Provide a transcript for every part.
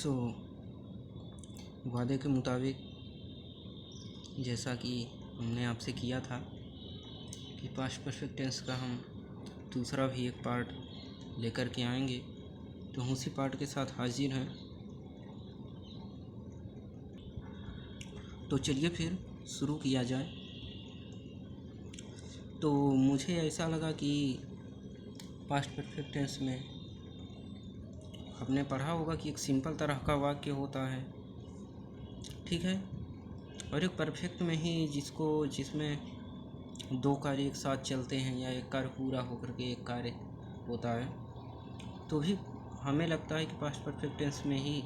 सो वादे के मुताबिक जैसा कि हमने आपसे किया था कि पास्ट परफेक्ट टेंस का हम दूसरा भी एक पार्ट लेकर के आएंगे, तो हम उसी पार्ट के साथ हाजिर हैं। तो चलिए फिर शुरू किया जाए। तो मुझे ऐसा लगा कि पास्ट परफेक्ट टेंस में आपने पढ़ा होगा कि एक सिंपल तरह का वाक्य होता है, ठीक है, और एक परफेक्ट में ही जिसमें दो कार्य एक साथ चलते हैं या एक कार्य पूरा होकर के एक कार्य होता है, तो भी हमें लगता है कि पास्ट परफेक्ट टेंस में ही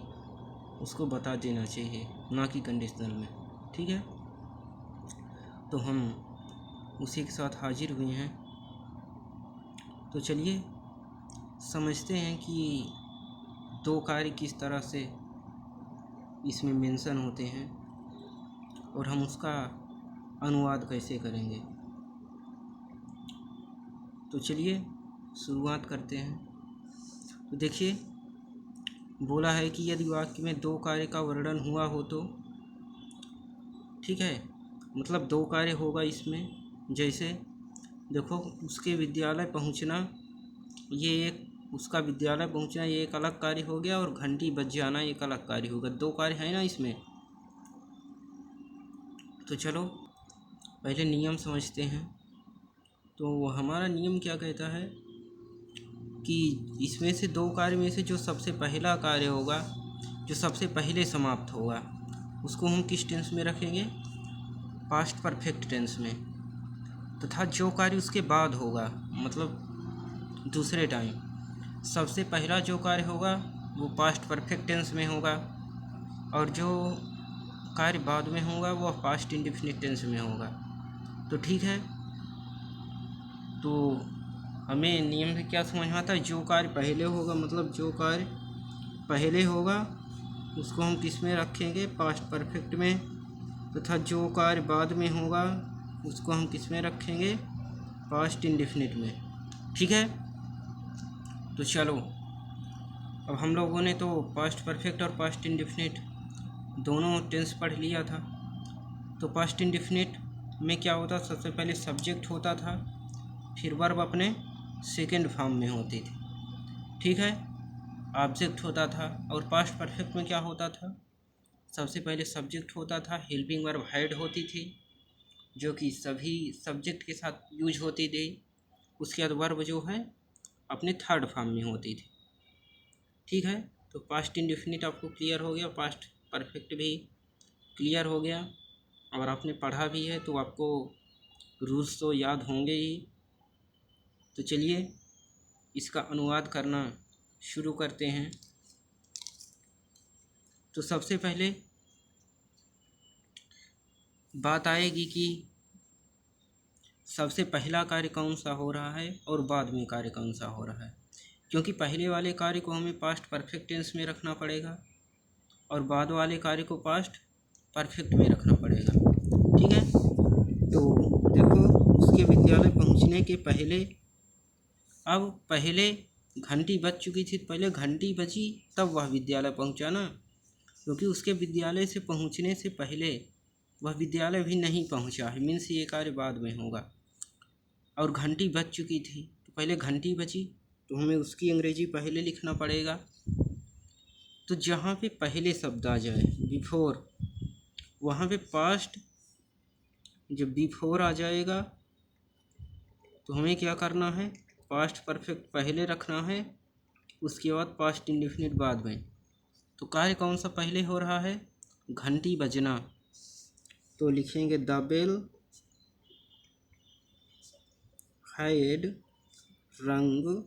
उसको बता देना चाहिए, ना कि कंडीशनल में, ठीक है। तो हम उसी के साथ हाजिर हुए हैं। तो चलिए समझते हैं कि दो कार्य किस तरह से इसमें मेंशन होते हैं और हम उसका अनुवाद कैसे करेंगे। तो चलिए शुरुआत करते हैं। तो देखिए, बोला है कि यदि वाक्य में दो कार्य का वर्णन हुआ हो तो, ठीक है, मतलब दो कार्य होगा इसमें। जैसे देखो, उसके विद्यालय पहुंचना, उसका विद्यालय पहुंचना ये एक अलग कार्य हो गया, और घंटी बज जाना एक अलग कार्य होगा। दो कार्य है ना इसमें। तो चलो पहले नियम समझते हैं। तो हमारा नियम क्या कहता है कि इसमें से दो कार्य में से जो सबसे पहला कार्य होगा, जो सबसे पहले समाप्त होगा, उसको हम किस टेंस में रखेंगे? पास्ट परफेक्ट टेंस में। तथा जो कार्य उसके बाद होगा, मतलब दूसरे टाइम, सबसे पहला जो कार्य होगा वो पास्ट परफेक्ट टेंस में होगा, और जो कार्य बाद में होगा वो पास्ट इंडेफिनिट टेंस में होगा। तो ठीक है, तो हमें नियम में क्या समझ में आता है? जो कार्य पहले होगा, मतलब जो कार्य पहले होगा उसको हम किस में रखेंगे? पास्ट परफेक्ट में। तथा जो कार्य बाद में होगा उसको हम किस में रखेंगे? पास्ट इंडेफिनिट में, ठीक है। तो चलो, अब हम लोगों ने तो पास्ट परफेक्ट और पास्ट इंडेफिनिट दोनों टेंस पढ़ लिया था। तो पास्ट इंडेफिनिट में क्या होता? सबसे पहले सब्जेक्ट होता था, फिर वर्ब अपने सेकंड फॉर्म में होती थी, ठीक है, ऑब्जेक्ट होता था। और पास्ट परफेक्ट में क्या होता था? सबसे पहले सब्जेक्ट होता था, हेल्पिंग वर्ब हैड होती थी, जो कि सभी सब्जेक्ट के साथ यूज होती थी। उसके बाद वर्ब जो है अपने थर्ड फॉर्म में होती थी, ठीक है। तो पास्ट इंडेफिनिट आपको क्लियर हो गया, पास्ट परफेक्ट भी क्लियर हो गया, और आपने पढ़ा भी है तो आपको रूल्स तो याद होंगे ही। तो चलिए इसका अनुवाद करना शुरू करते हैं। तो सबसे पहले बात आएगी कि सबसे पहला कार्य कौन सा हो रहा है और बाद में कार्य कौन सा हो रहा है, क्योंकि पहले वाले कार्य को हमें पास्ट परफेक्ट टेंस में रखना पड़ेगा और बाद वाले कार्य को पास्ट परफेक्ट में रखना पड़ेगा, ठीक है। तो देखो, उसके विद्यालय पहुंचने के पहले, अब पहले घंटी बज चुकी थी, पहले घंटी बजी तब वह विद्यालय पहुंचा ना, क्योंकि उसके विद्यालय से पहुंचने से पहले वह विद्यालय भी नहीं पहुंचा है, मीन्स ये कार्य बाद में होगा। और घंटी बज चुकी थी, तो पहले घंटी बजी, तो हमें उसकी अंग्रेजी पहले लिखना पड़ेगा। तो जहाँ पे पहले शब्द आ जाए बिफोर, वहाँ पे पास्ट, जब बिफोर आ जाएगा तो हमें क्या करना है? पास्ट परफेक्ट पहले रखना है, उसके बाद पास्ट इंडेफिनिट बाद में। तो कार्य कौन सा पहले हो रहा है? घंटी बजना। तो लिखेंगे द बेल हैड रंग।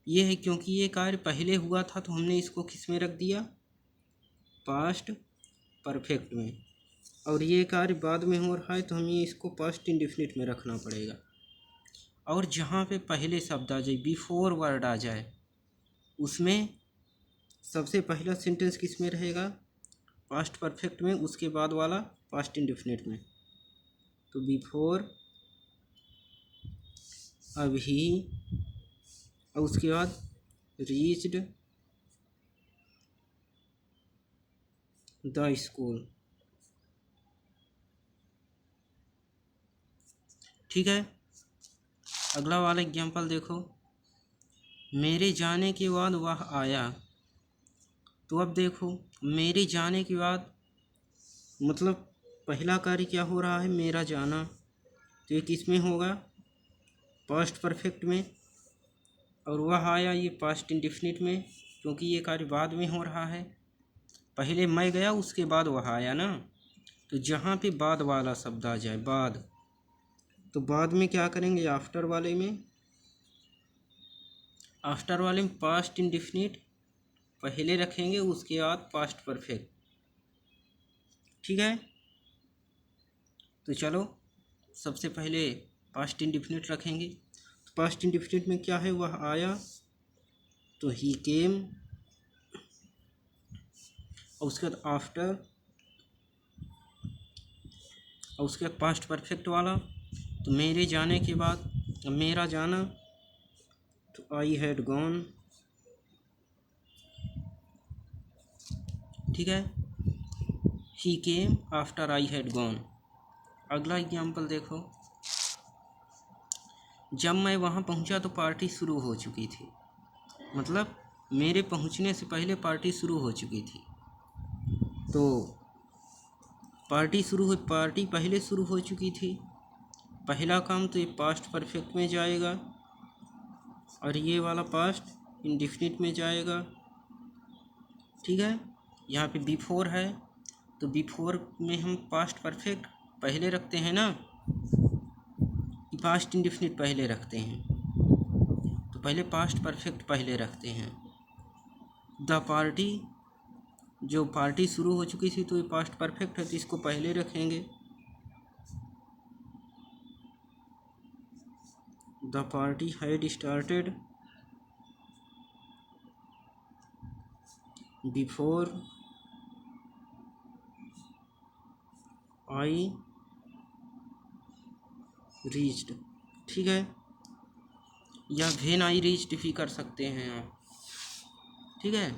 ये है क्योंकि ये कार्य पहले हुआ था, तो हमने इसको किस में रख दिया? पास्ट परफेक्ट में। और ये कार्य बाद में हो रहा है, तो हमें इसको पास्ट इंडेफिनिट में रखना पड़ेगा। और जहाँ पे पहले शब्द आ जाए, बिफोर वर्ड आ जाए, उसमें सबसे पहला सेंटेंस किस में रहेगा? पास्ट परफेक्ट में, उसके बाद वाला पास्ट इंडेफिनिट में। तो बिफोर, अभी, और उसके बाद रीच्ड, द स्कूल। ठीक है, अगला वाला एग्जाम्पल देखो। मेरे जाने के बाद वह आया। तो अब देखो, मेरे जाने के बाद मतलब पहला कार्य क्या हो रहा है, मेरा जाना। तो ये किस में होगा, पास्ट परफेक्ट में। और वह आया, ये पास्ट इंडेफिनिट में, क्योंकि ये कार्य बाद में हो रहा है। पहले मैं गया, उसके बाद वह आया ना। तो जहाँ पे बाद वाला शब्द आ जाए, बाद, तो बाद में क्या करेंगे, आफ्टर वाले में, आफ्टर वाले में पास्ट इंडेफिनिट पहले रखेंगे, उसके बाद पास्ट परफेक्ट। ठीक है, तो चलो सबसे पहले पास्ट इंडेफिनिट रखेंगे। तो पास्ट इंडेफिनिट में क्या है, वह आया, तो ही केम। और उसके बाद आफ्टर, और उसके बाद पास्ट परफेक्ट वाला। तो मेरे जाने के बाद, मेरा जाना, तो आई हैड गॉन। ठीक है, he came after I had gone. अगला एग्जाम्पल देखो। जब मैं वहाँ पहुँचा तो पार्टी शुरू हो चुकी थी। मतलब मेरे पहुँचने से पहले पार्टी शुरू हो चुकी थी। तो पार्टी शुरू हो, पार्टी पहले शुरू हो चुकी थी। पहला काम तो ये पास्ट परफेक्ट में जाएगा, और ये वाला पास्ट इंडेफिनिट में जाएगा। ठीक है, यहाँ पे बिफोर है, तो बिफोर में हम पास्ट परफेक्ट पहले रखते हैं ना, पास्ट इंडेफिनिट पहले रखते हैं। तो पहले पास्ट परफेक्ट पहले रखते हैं। द पार्टी, जो पार्टी शुरू हो चुकी थी, तो ये पास्ट परफेक्ट है, तो इसको पहले रखेंगे। The party had started before I reached. ठीक है, या व्हेन आई रीच्ड भी कर सकते हैं आप। ठीक है,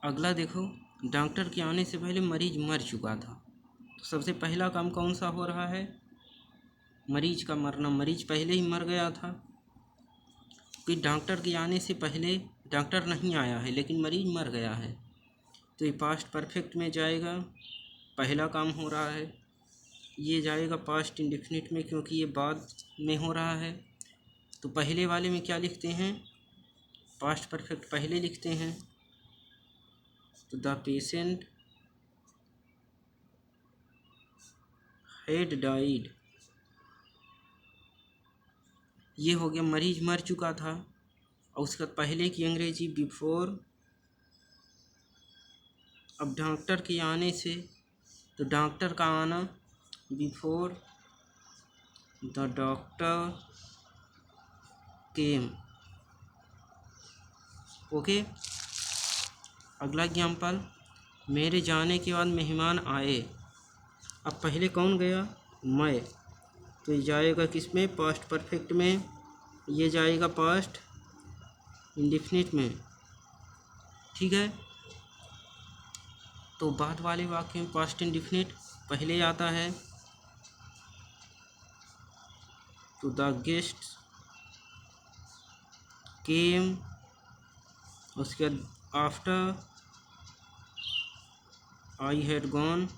अगला देखो। डॉक्टर के आने से पहले मरीज मर चुका था। तो सबसे पहला काम कौन सा हो रहा है, मरीज का मरना। मरीज पहले ही मर गया था, कि डॉक्टर के आने से पहले डॉक्टर नहीं आया है, लेकिन मरीज मर गया है। तो ये पास्ट परफेक्ट में जाएगा, पहला काम हो रहा है। ये जाएगा पास्ट इंडेफिनिट में, क्योंकि ये बाद में हो रहा है। तो पहले वाले में क्या लिखते हैं, पास्ट परफेक्ट पहले लिखते हैं। तो द पेशेंट हैड डाइड। ये हो गया, मरीज मर चुका था। और उसका पहले की अंग्रेजी बिफोर। अब डॉक्टर के आने से, तो डॉक्टर का आना, before the doctor came. Okay, अगला एग्जाम्पल। मेरे जाने के बाद मेहमान आए। अब पहले कौन गया, मैं। तो ये जाएगा किस में, पास्ट परफेक्ट में। ये जाएगा पास्ट इंडेफिनिट में। ठीक है, तो बाद वाले वाक्य में पास्ट इंडेफिनिट पहले आता है। तो द गेस्ट केम, उसके बाद after I had gone.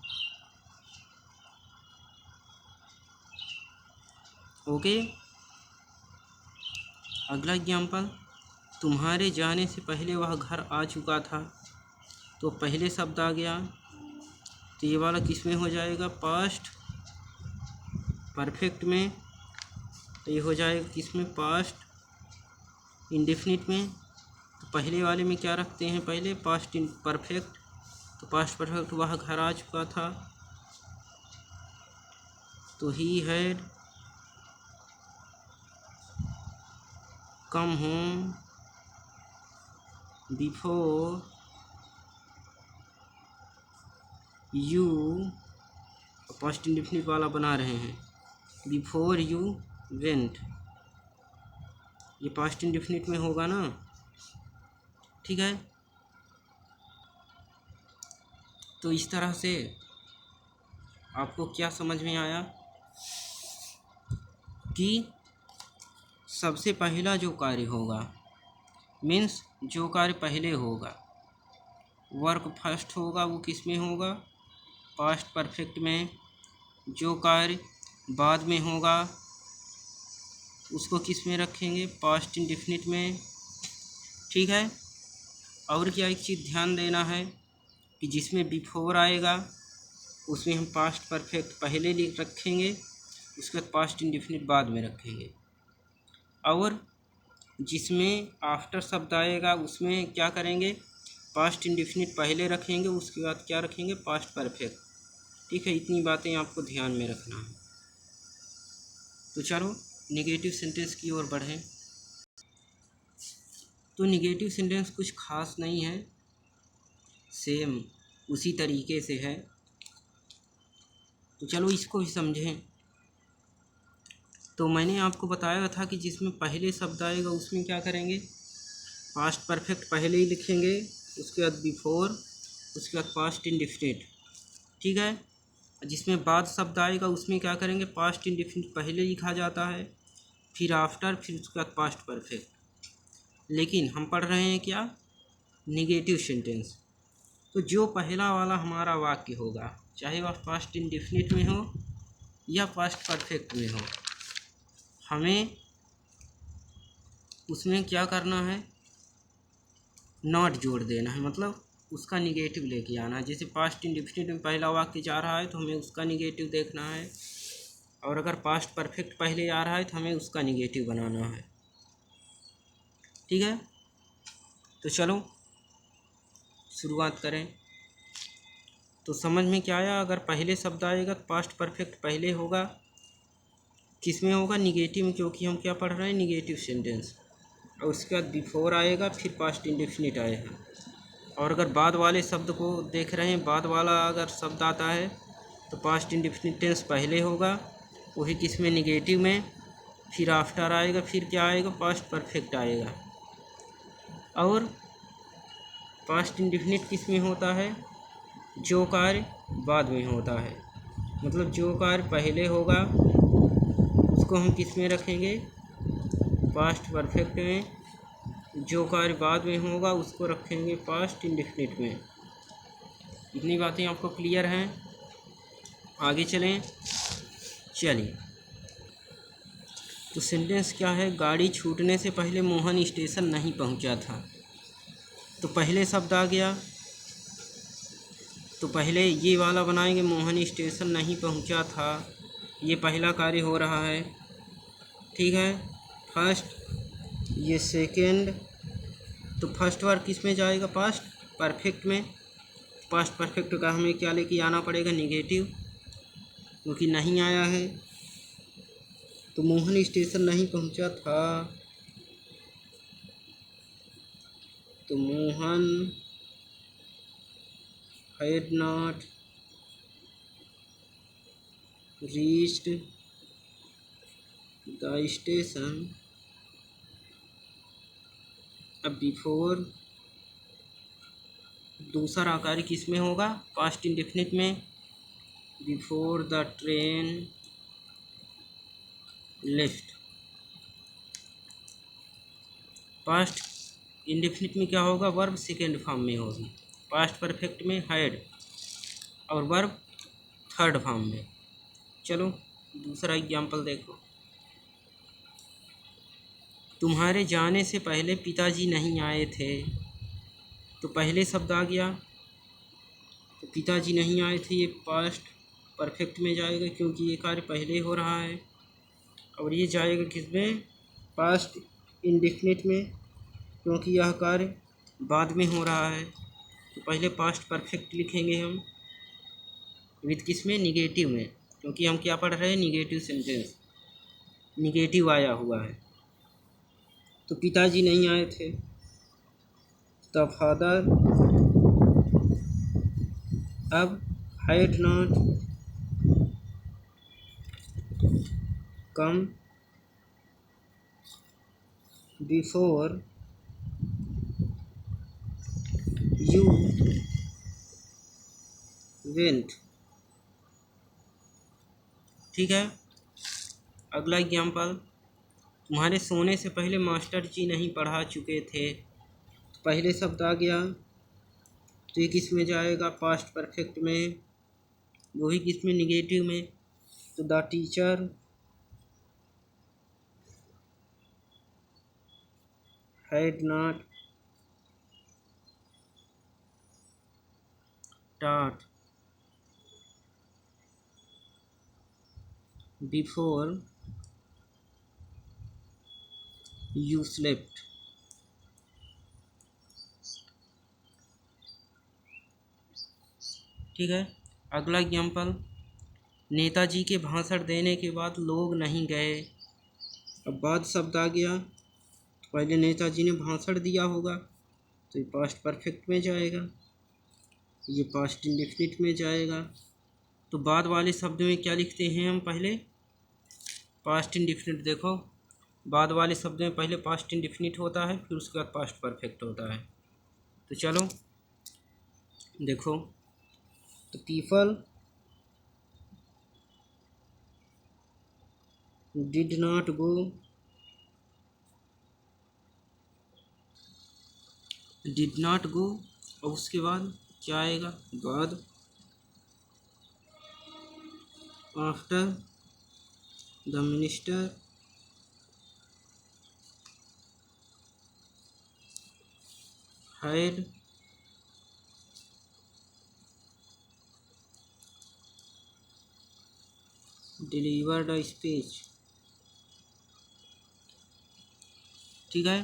Okay, अगला एग्जाम्पल। तुम्हारे जाने से पहले वह घर आ चुका था। तो पहले शब्द आ गया, तो ये वाला किस में हो जाएगा, पास्ट परफेक्ट में। तो ये हो जाएगा किस में, पास्ट इंडेफिनिट में। तो पहले वाले में क्या रखते हैं, पहले पास्ट परफेक्ट। तो पास्ट परफेक्ट, वह घर आ चुका था। तो he had come home before you. Past indefinite वाला बना रहे हैं, बिफोर यू वेंट। ये पास्ट इंडेफिनिट में होगा ना। ठीक है, तो इस तरह से आपको क्या समझ में आया कि सबसे पहला जो कार्य होगा, मीन्स जो कार्य पहले होगा, वर्क फर्स्ट होगा, वो किस में होगा? पास्ट परफेक्ट में। जो कार्य बाद में होगा उसको किस में रखेंगे? पास्ट इंडेफिनिट में। ठीक है। और क्या एक चीज़ ध्यान देना है कि जिसमें बिफोर आएगा उसमें हम पास्ट परफेक्ट पहले लिख रखेंगे, उसके बाद पास्ट इंडेफिनिट बाद में रखेंगे। और जिसमें आफ्टर शब्द आएगा उसमें क्या करेंगे? पास्ट इंडेफिनिट पहले रखेंगे, उसके बाद क्या रखेंगे? Past perfect. ठीक है, इतनी बातें आपको ध्यान में रखना है। तो चलो निगेटिव सेंटेंस की ओर बढ़ें। तो निगेटिव सेंटेंस कुछ खास नहीं है, सेम उसी तरीके से है। तो चलो इसको भी समझें। तो मैंने आपको बताया था कि जिसमें पहले शब्द आएगा उसमें क्या करेंगे? पास्ट परफेक्ट पहले ही लिखेंगे, उसके बाद बिफोर, उसके बाद पास्ट इंडेफिनिट। ठीक है। जिसमें बाद शब्द आएगा उसमें क्या करेंगे? पास्ट इंडेफिनिट पहले लिखा जाता है, फिर आफ्टर, फिर उसके बाद पास्ट परफेक्ट। लेकिन हम पढ़ रहे हैं क्या? Negative sentence. तो जो पहला वाला हमारा वाक्य होगा, चाहे वह पास्ट इंडेफिनिट में हो या पास्ट परफेक्ट में हो, हमें उसमें क्या करना है? नॉट जोड़ देना है, मतलब उसका निगेटिव लेके आना है। जैसे पास्ट इंडेफिनिट में पहला वाक्य जा रहा है तो हमें उसका निगेटिव देखना है, और अगर पास्ट परफेक्ट पहले आ रहा है तो हमें उसका निगेटिव बनाना है। ठीक है। तो चलो शुरुआत करें। तो समझ में क्या आया? अगर पहले शब्द आएगा तो पास्ट परफेक्ट पहले होगा, किस में होगा? निगेटिव में, क्योंकि हम क्या पढ़ रहे हैं? Negative sentence. और उसके बाद बिफोर आएगा, फिर पास्ट इंडेफिनिट आएगा। और अगर बाद वाले शब्द को देख रहे हैं, बाद वाला अगर शब्द आता है तो पास्ट इंडेफिनिट टेंस पहले होगा, वही किस में? निगेटिव में। फिर आफ्टर आएगा, फिर क्या आएगा? पास्ट परफेक्ट आएगा। और पास्ट इंडेफिनिट किस में होता है? जो कार्य बाद में होता है, मतलब जो कार्य पहले होगा उसको हम किस में रखेंगे? पास्ट परफेक्ट में। जो कार्य बाद में होगा उसको रखेंगे पास्ट इंडेफिनिट में। इतनी बातें आपको क्लियर हैं? आगे चलें। चलिए, तो सेंटेंस क्या है? गाड़ी छूटने से पहले मोहन स्टेशन नहीं पहुंचा था। तो पहले शब्द आ गया, तो पहले ये वाला बनाएंगे, मोहन स्टेशन नहीं पहुंचा था, ये पहला कार्य हो रहा है। ठीक है। फर्स्ट, ये सेकंड। तो फर्स्ट वर्ड किस में जाएगा? पास्ट परफेक्ट में। पास्ट परफेक्ट का हमें क्या लेके आना पड़ेगा? निगेटिव, क्योंकि नहीं आया है। तो मोहन स्टेशन नहीं पहुंचा था, तो Mohan had not reached the station अब बिफोर। दूसरा कार्य किस में होगा? पास्ट इंडेफिनिट में। Before the train left. Past indefinite में क्या होगा? वर्ब सेकेंड फॉर्म में होगी। पास्ट परफेक्ट में हैड, और वर्ब थर्ड फॉर्म में। चलो दूसरा एग्जाम्पल देखो। तुम्हारे जाने से पहले पिताजी नहीं आए थे। तो पहले शब्द आ गया, तो पिताजी नहीं आए थे, ये पास्ट परफेक्ट में जाएगा क्योंकि ये कार्य पहले हो रहा है। और ये जाएगा किसमें? पास्ट इंडेफिनिट में, क्योंकि यह कार्य बाद में हो रहा है। तो पहले पास्ट परफेक्ट लिखेंगे हम, विद किस में? निगेटिव में, क्योंकि हम क्या पढ़ रहे हैं? निगेटिव सेंटेंस, निगेटिव आया हुआ है। तो पिताजी नहीं आए थे, द फादर अब had not come before you went. ठीक है। अगला एग्जाम्पल, तुम्हारे सोने से पहले मास्टर जी नहीं पढ़ा चुके थे। तो पहले शब्द आ गया, तो ये किस में जाएगा? पास्ट परफेक्ट में। वो भी किस में? निगेटिव में। तो the teacher had not taught before you slept। ठीक है। अगला एग्जाम्पल, नेताजी के भाषण देने के बाद लोग नहीं गए। अब बाद शब्द आ गया, पहले नेताजी ने भाषण दिया होगा, तो ये पास्ट परफेक्ट में जाएगा, ये पास्ट इंडेफिनिट में जाएगा। तो बाद वाले शब्द में क्या लिखते हैं हम? पहले पास्ट इंडेफिनिट। देखो, बाद वाले शब्द में पहले पास्ट इंडेफिनिट होता है, फिर उसके बाद पास्ट परफेक्ट होता है। तो चलो देखो, तो people did not go, did not go, और उसके बाद क्या आएगा? बाद after the minister had delivered a speech. ठीक है।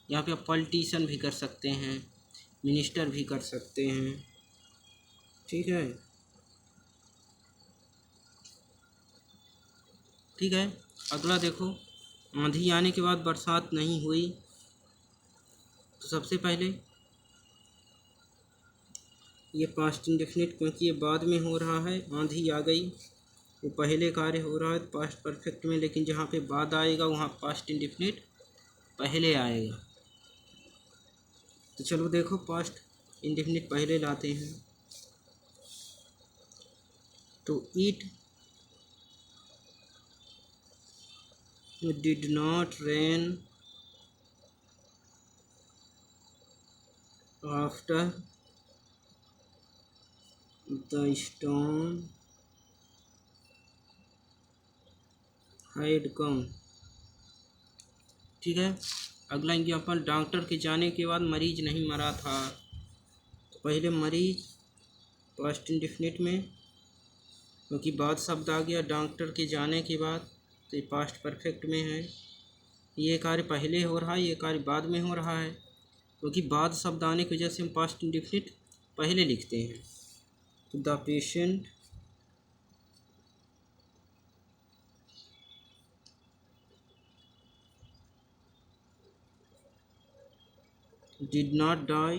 यहाँ पे आप पॉलिटिशियन भी कर सकते हैं, मिनिस्टर भी कर सकते हैं। ठीक है। ठीक है। अगला देखो, आंधी आने के बाद बरसात नहीं हुई। तो सबसे पहले ये पास्ट इंडेफिनिट, क्योंकि ये बाद में हो रहा है, आंधी आ गई, वो पहले कार्य हो रहा है पास्ट परफेक्ट में, लेकिन जहाँ पे बाद आएगा वहाँ पास्ट इंडेफिनिट पहले आएगा। तो चलो देखो, पास्ट इंडेफिनिट पहले लाते हैं। तो it did not rain after the storm had come. ठीक है। अगला एग्जाम्पल, डॉक्टर के जाने के बाद मरीज नहीं मरा था। तो पहले मरीज पास्ट इंडेफिनिट में, क्योंकि बाद शब्द आ गया डॉक्टर के जाने के बाद, तो ये पास्ट परफेक्ट में है। ये कार्य पहले हो रहा है, ये कार्य बाद में हो रहा है, क्योंकि बाद शब्द आने की वजह से हम पास्ट इंडेफिनिट पहले लिखते हैं। तो the patient did not die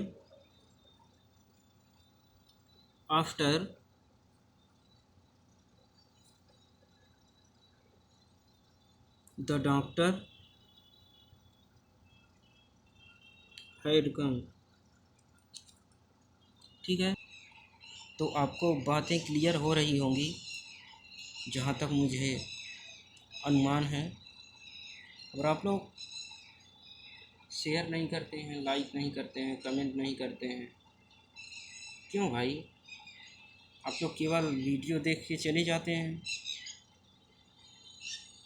after the doctor had come. ठीक है। तो आपको बातें क्लियर हो रही होंगी, जहाँ तक मुझे अनुमान है। और आप लोग शेयर नहीं करते हैं, लाइक नहीं करते हैं, कमेंट नहीं करते हैं, क्यों भाई? आप लोग केवल वीडियो देख के चले जाते हैं।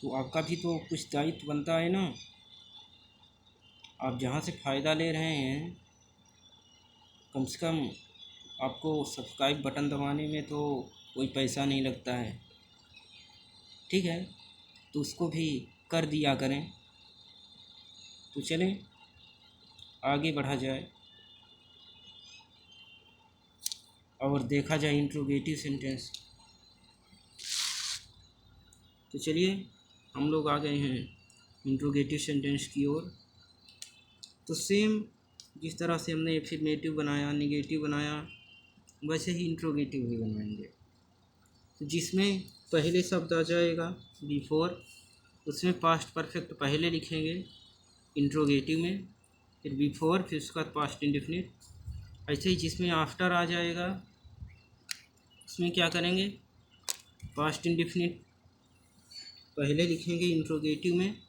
तो आपका भी तो कुछ दायित्व बनता है ना। आप जहाँ से फ़ायदा ले रहे हैं, कम से कम आपको सब्सक्राइब बटन दबाने में तो कोई पैसा नहीं लगता है। ठीक है। तो उसको भी कर दिया करें। तो चलें आगे बढ़ा जाए और देखा जाए इंट्रोगेटिव सेंटेंस। तो चलिए हम लोग आ गए हैं इंट्रोगेटिव सेंटेंस की ओर। तो सेम जिस तरह से हमने एफर्मेटिव बनाया, नेगेटिव बनाया, वैसे ही इंट्रोगेटिव भी बनाएंगे। तो जिसमें पहले शब्द आ जाएगा बिफोर, उसमें पास्ट परफेक्ट पहले लिखेंगे इंट्रोगेटिव में, फिर बिफोर, फिर उसके बाद पास्ट इंडेफिनिट। ऐसे ही जिसमें आफ्टर आ जाएगा, इसमें क्या करेंगे, पास्ट इंडेफिनिट पहले लिखेंगे इंट्रोगेटिव में,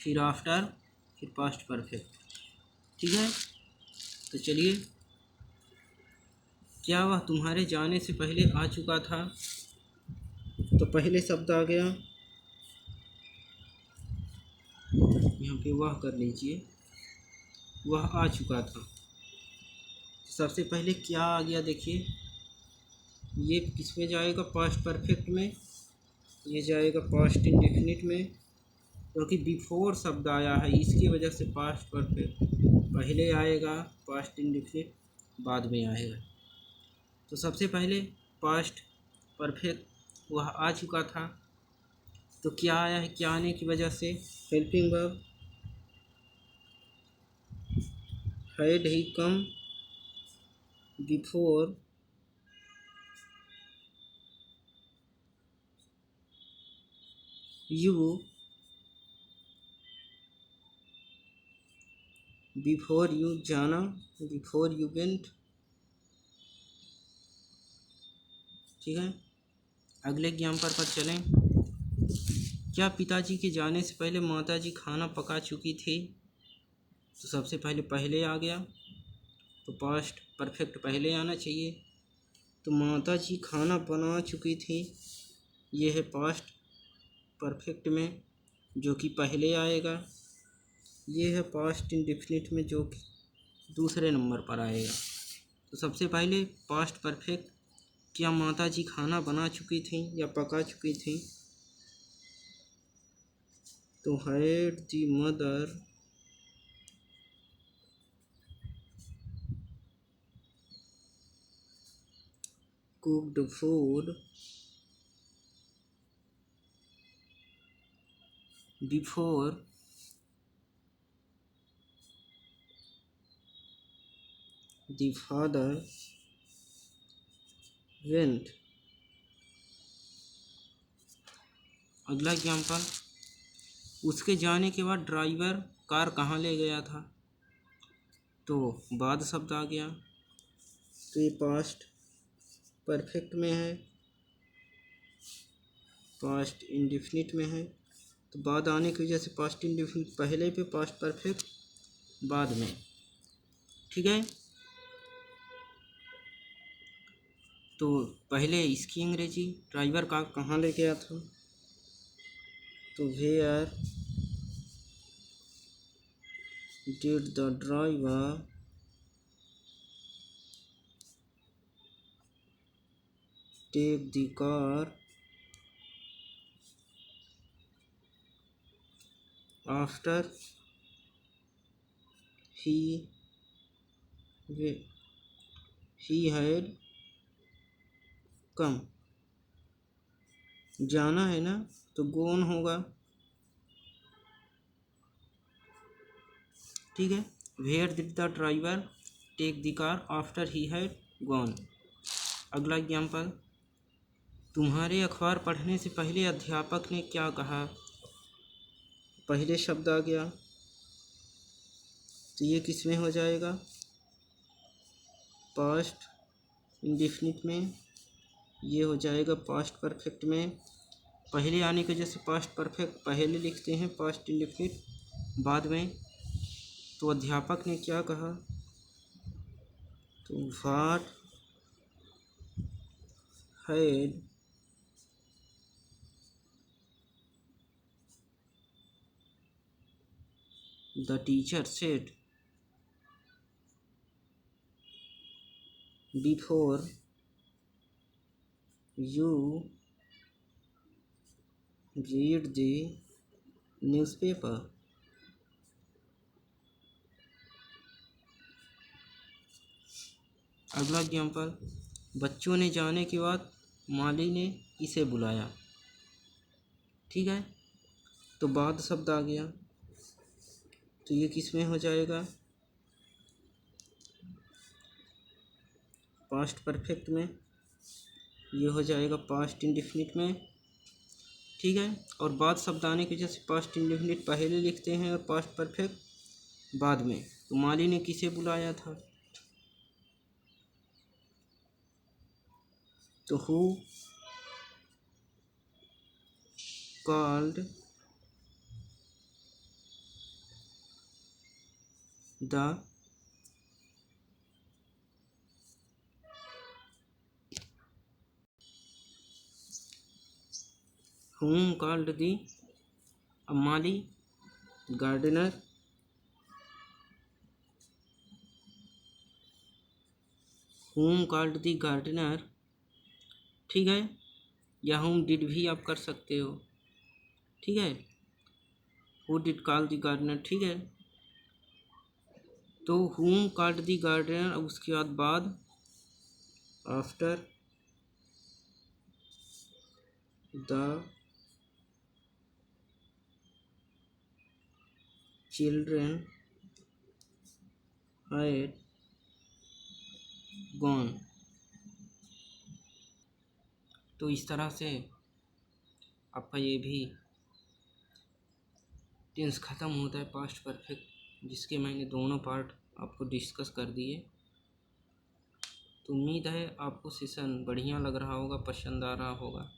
फिर आफ्टर, फिर पास्ट परफेक्ट। ठीक है, तो चलिए, क्या वह तुम्हारे जाने से पहले आ चुका था? तो पहले शब्द आ गया, यहाँ पे वह कर लीजिए, वह आ चुका था। सबसे पहले क्या आ गया देखिए, ये किस में जाएगा, पास्ट परफेक्ट में, ये जाएगा पास्ट इंडेफिनिट में, क्योंकि बिफोर शब्द आया है इसकी वजह से पास्ट परफेक्ट पहले आएगा, पास्ट इंडेफिनिट बाद में आएगा। तो सबसे पहले पास्ट परफेक्ट वह आ चुका था, तो क्या आया है, क्या आने की वजह से, helping verb had he come before you, before you जाना, बिफोर यू वेंट। ठीक है, अगले एग्जाम्पल पर चलें। क्या पिताजी के जाने से पहले माताजी खाना पका चुकी थी? तो सबसे पहले आ गया, तो पास्ट परफेक्ट पहले आना चाहिए। तो माताजी खाना बना चुकी थी, ये है पास्ट परफेक्ट में, जो कि पहले आएगा। ये है पास्ट इंडेफिनिट में, जो कि दूसरे नंबर पर आएगा। तो सबसे पहले पास्ट परफेक्ट, क्या माताजी खाना बना चुकी थी या पका चुकी थी? तो had the mother cooked food before the father went। अगला एग्जाम्पल, उसके जाने के बाद ड्राइवर कार कहाँ ले गया था? तो बाद शब्द आ गया, तो ये पास्ट परफेक्ट में है, पास्ट इंडेफिनिट में है। तो बाद आने की वजह से पास्ट इंडेफिनिट पहले पे, पास्ट परफेक्ट बाद में। ठीक है, तो पहले इसकी अंग्रेजी, ड्राइवर कार कहाँ ले गया था? तो where did the driver take the car after he had come। जाना है ना, तो gone होगा। ठीक है, where did the driver take the car after he had gone। अगला एग्जाम्पल, तुम्हारे अखबार पढ़ने से पहले अध्यापक ने क्या कहा? पहले शब्द आ गया, तो ये किस में हो जाएगा, पास्ट इंडेफिनिट में, ये हो जाएगा पास्ट परफेक्ट में। पहले आने की वजह से पास्ट परफेक्ट पहले लिखते हैं, पास्ट इंडेफिनिट बाद में। तो अध्यापक ने क्या कहा? तो what had the teacher said before you read the newspaper. अगला एग्जाम्पल, बच्चों ने जाने के बाद माली ने इसे बुलाया। ठीक है, तो बाद शब्द आ गया, तो ये किस में हो जाएगा, पास्ट परफेक्ट में, ये हो जाएगा पास्ट इंडेफिनिट में। ठीक है, और बाद शब्द आने की वजह से पास्ट इंडेफिनिट पहले लिखते हैं और पास्ट परफेक्ट बाद में। तो माली ने किसे बुलाया था? तो who called the whom called the माली gardener whom called the gardener, ठीक है, या whom did भी आप कर सकते हो, ठीक है, who did call the gardener, ठीक है। तो whom called the gardener, अब उसके बाद after the children had gone। तो इस तरह से आपका ये भी टेंस ख़त्म होता है पास्ट परफेक्ट, जिसके मैंने दोनों पार्ट आपको डिस्कस कर दिए। तो उम्मीद है आपको सेशन बढ़िया लग रहा होगा, पसंद आ रहा होगा।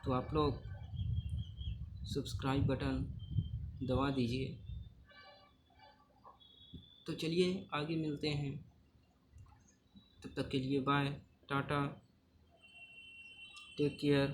तो आप लोग सब्सक्राइब बटन दबा दीजिए। तो चलिए आगे मिलते हैं, तब तक के लिए बाय, टाटा, टेक केयर।